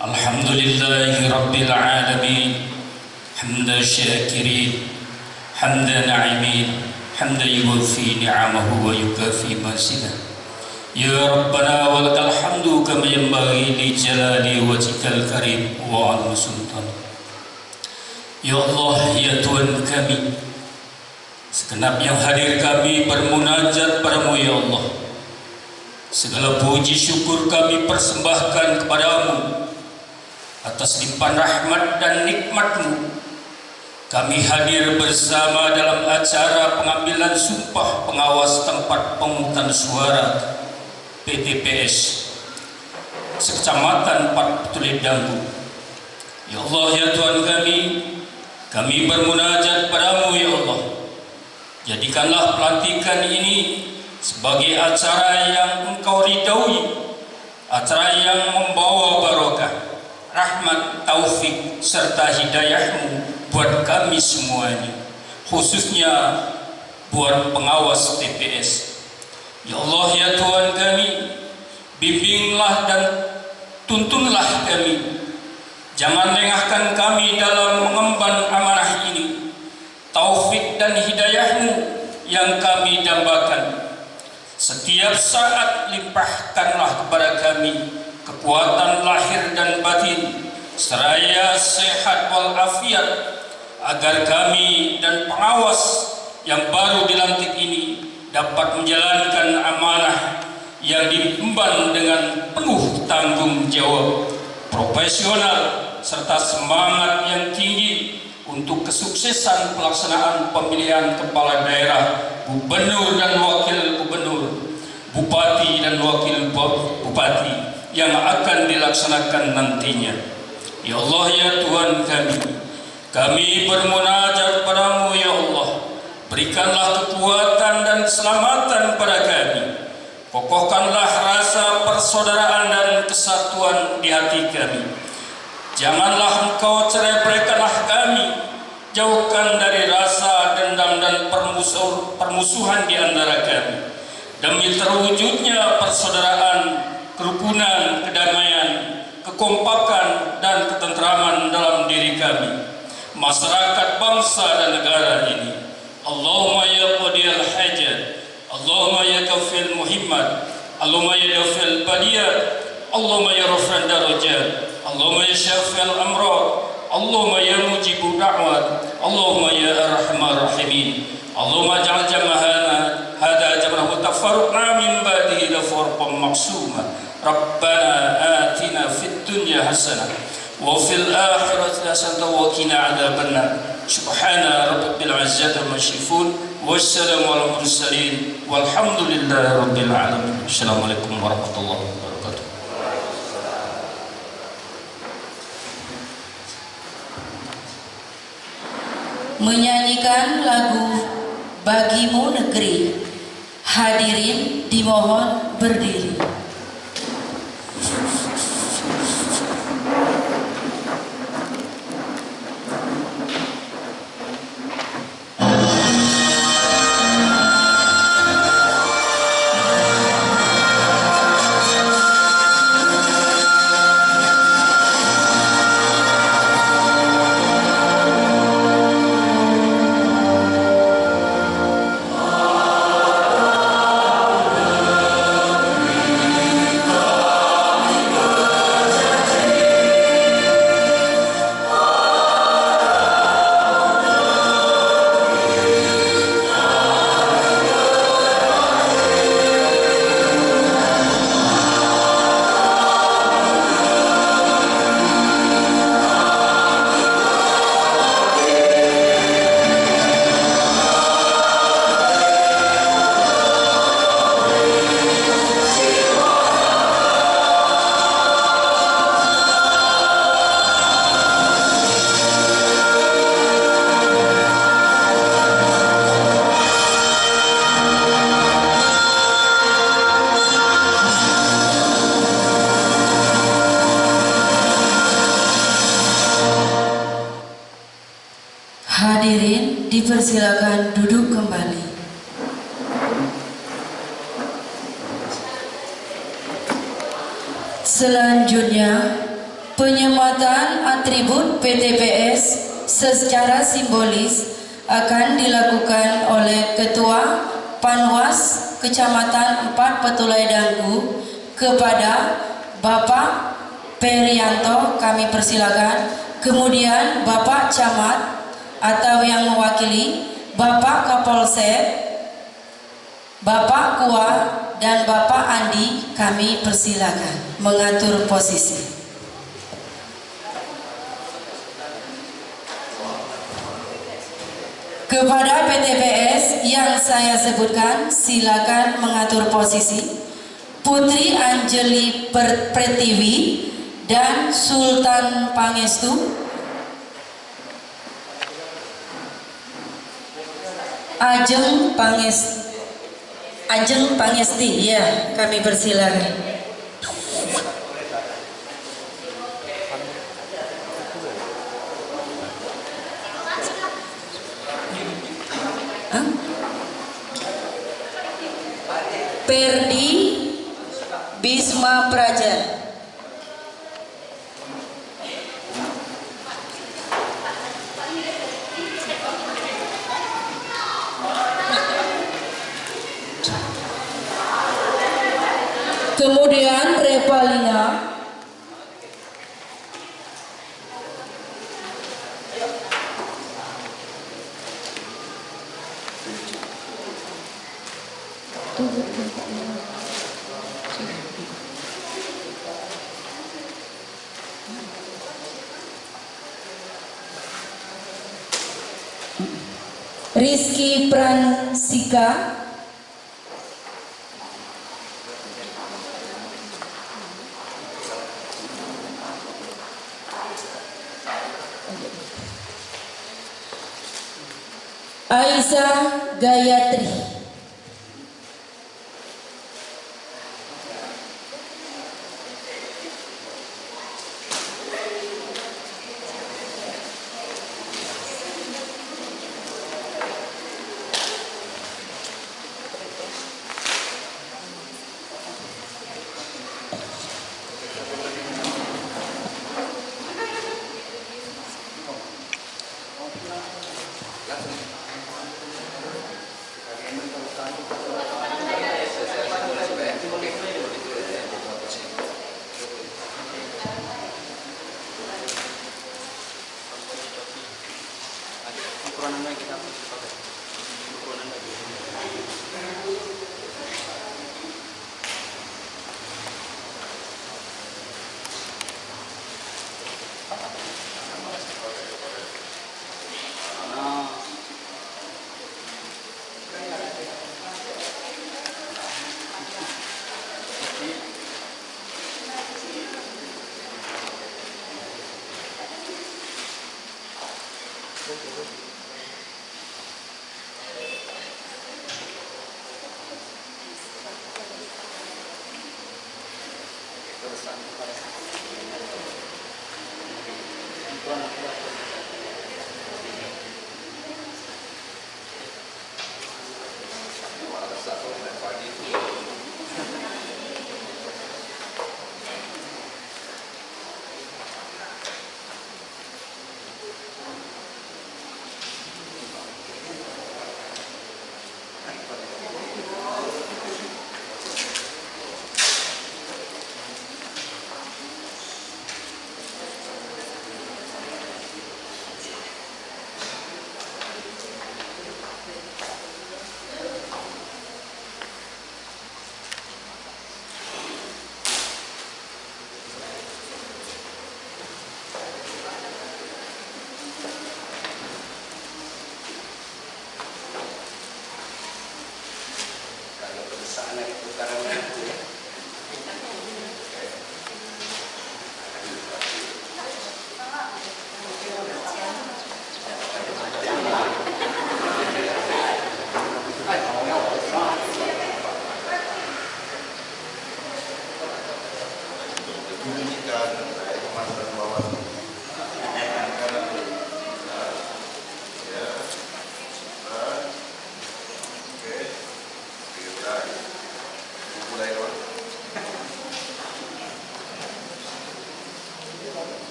S7: Alhamdulillahi rabbil alamin. Hamdan syakirin, hamdan na'imin, hamdan yuwaffi ni'amahu wa yukafi masidah. Ya Rabbana wa lakal hamdu kama yanbaghi li jalali wajhikal karim wa 'azimi sultan. Ya Allah, ya Tuhan kami, segenap yang hadir kami bermunajat padamu ya Allah. Segala puji syukur kami persembahkan kepadamu atas limpahan rahmat dan nikmat-Mu. Kami hadir bersama dalam acara pengambilan sumpah pengawas tempat pemungutan suara PTPS Sekecamatan 4 Petulai Dangku. Ya Allah, ya Tuhan kami bermunajat padamu ya Allah. Jadikanlah pelantikan ini sebagai acara yang Engkau ridhoi, acara yang membawa barokah, rahmat, taufik, serta hidayah-Mu buat kami semuanya, khususnya buat pengawas TPS. Ya Allah, ya Tuhan kami, bimbinglah dan tuntunlah kami. Jangan lengahkan kami dalam mengemban amanah ini. Taufik dan hidayah-Mu yang kami dambakan. Setiap saat limpahkanlah kepada kami kekuatan lahir dan batin, seraya sehat walafiat, agar kami dan pengawas yang baru dilantik ini dapat menjalankan amanah yang diemban dengan penuh tanggung jawab, profesional, serta semangat yang tinggi untuk kesuksesan pelaksanaan pemilihan kepala daerah, gubernur dan wakil gubernur, bupati dan wakil bupati yang akan dilaksanakan nantinya. Ya Allah, ya Tuhan kami bermunajat padamu, ya Allah. Berikanlah kekuatan dan keselamatan pada kami. Kokohkanlah rasa persaudaraan dan kesatuan di hati kami. Janganlah Engkau cerai-beraikanlah kami. Jauhkan dari rasa dendam dan permusuhan di antara kami. Demi terwujudnya persaudaraan, kerukunan, kedamaian, kekompakan, dan ketentraman dalam diri kami, masyarakat, bangsa, dan negara ini. Allahumma ya qadiyal hajat, Allahumma ya kafil muhimmat, Allahumma ya dafil baliyat, Allahumma ya raf'an darajat, Allahumma ya syafil amrad, Allahumma ya mujibu da'wat, Allahumma ya arhamar rahimin. Allahumma ja'al jamahana hada jamrah mutafarriqna min ba'dihi la farqan maqsuma. Rabbana atina fid dunya hasanah wa fil akhirati hasanah wa qina adzabannar. Subhana rabbil izzati amma yasifun, wassalamu ala mursalin, walhamdulillahi rabbil alamin. Assalamualaikum warahmatullahi wabarakatuh.
S1: Menyanyikan lagu Bagimu Negeri, hadirin dimohon berdiri. Hadirin dipersilakan duduk kembali. Selanjutnya, penyematan atribut PTPS secara simbolis akan dilakukan oleh Ketua Panwas Kecamatan 4 Petulai Daengku kepada Bapak Perianto, kami persilakan. Kemudian Bapak Camat atau yang mewakili, Bapak Kapolsek, Bapak Kua, dan Bapak Andi, kami persilakan mengatur posisi. Kepada PTPS yang saya sebutkan, silakan mengatur posisi. Putri Anjeli Pretiwi dan Sultan Pangestu, Ajeng Pangesti, ya, kami persilakan. Perdi Bisma Praja. Kemudian Revalina Rizky Pransika, Aisyah Gayatri,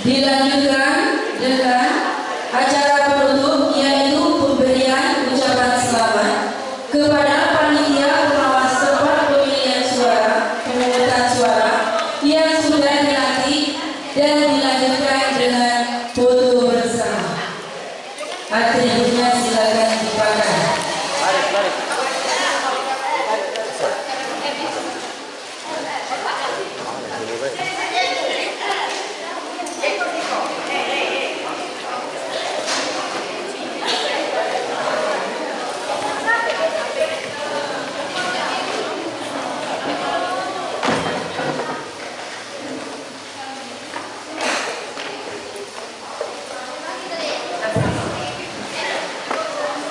S1: Dilanjutkan dengan acara penutup, yaitu pemberian ucapan selamat kepada panitia pengawas tempat pemilihan suara pemungutan suara yang sudah dilantik dan dilanjutkan dengan foto bersama. Atributnya silakan dipakai.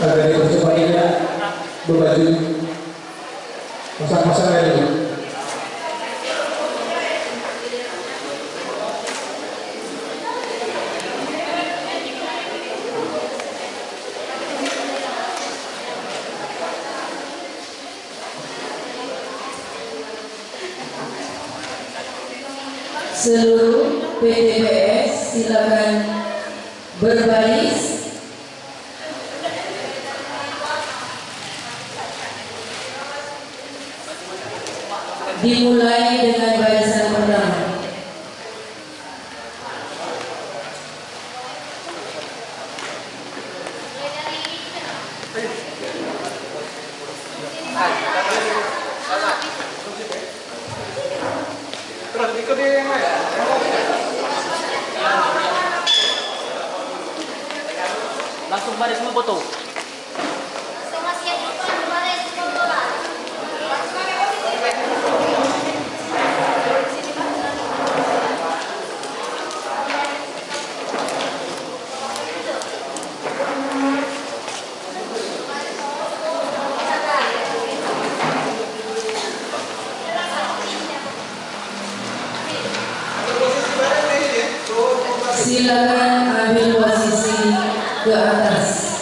S2: Agar dipercepatnya berbaju pasang-pasang lagi.
S1: Seluruh PTPS silakan berbaris. Dimulai dengan barisan pertama.
S4: Terus ikuti yang lain.
S8: Langsung baris semua foto.
S1: Silakan ambil posisi ke atas.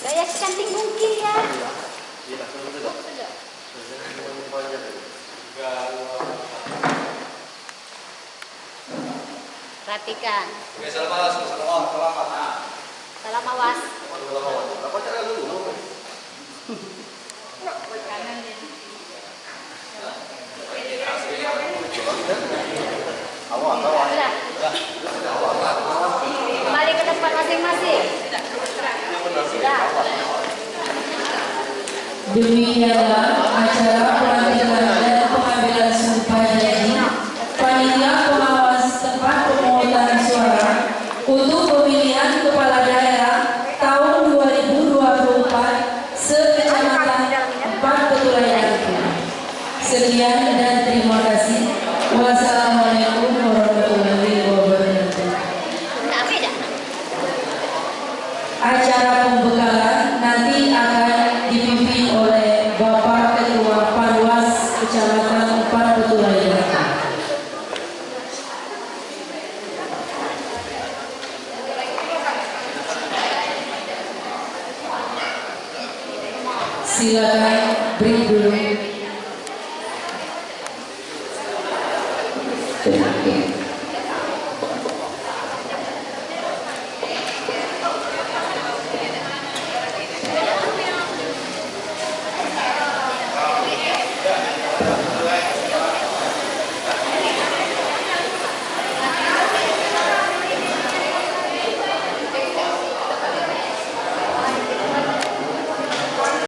S5: Gaya secantik mungkin ya. Perhatikan. Salam awas. Sudah. Kembali ke tempat masing-masing. Sudah.
S1: Demikianlah acara pelantikan dan pengambilan sumpah janji panitia pengawas tempat pemungutan suara untuk pemilihan kepala daerah tahun 2024 se-Kecamatan 4 Petulai Dangku. Sekian dan terima kasih. Wassalamualaikum warahmatullahi wabarakatuh. Acara pembekalan nanti akan dipimpin Silakan beri dulu.
S9: Terima kasih.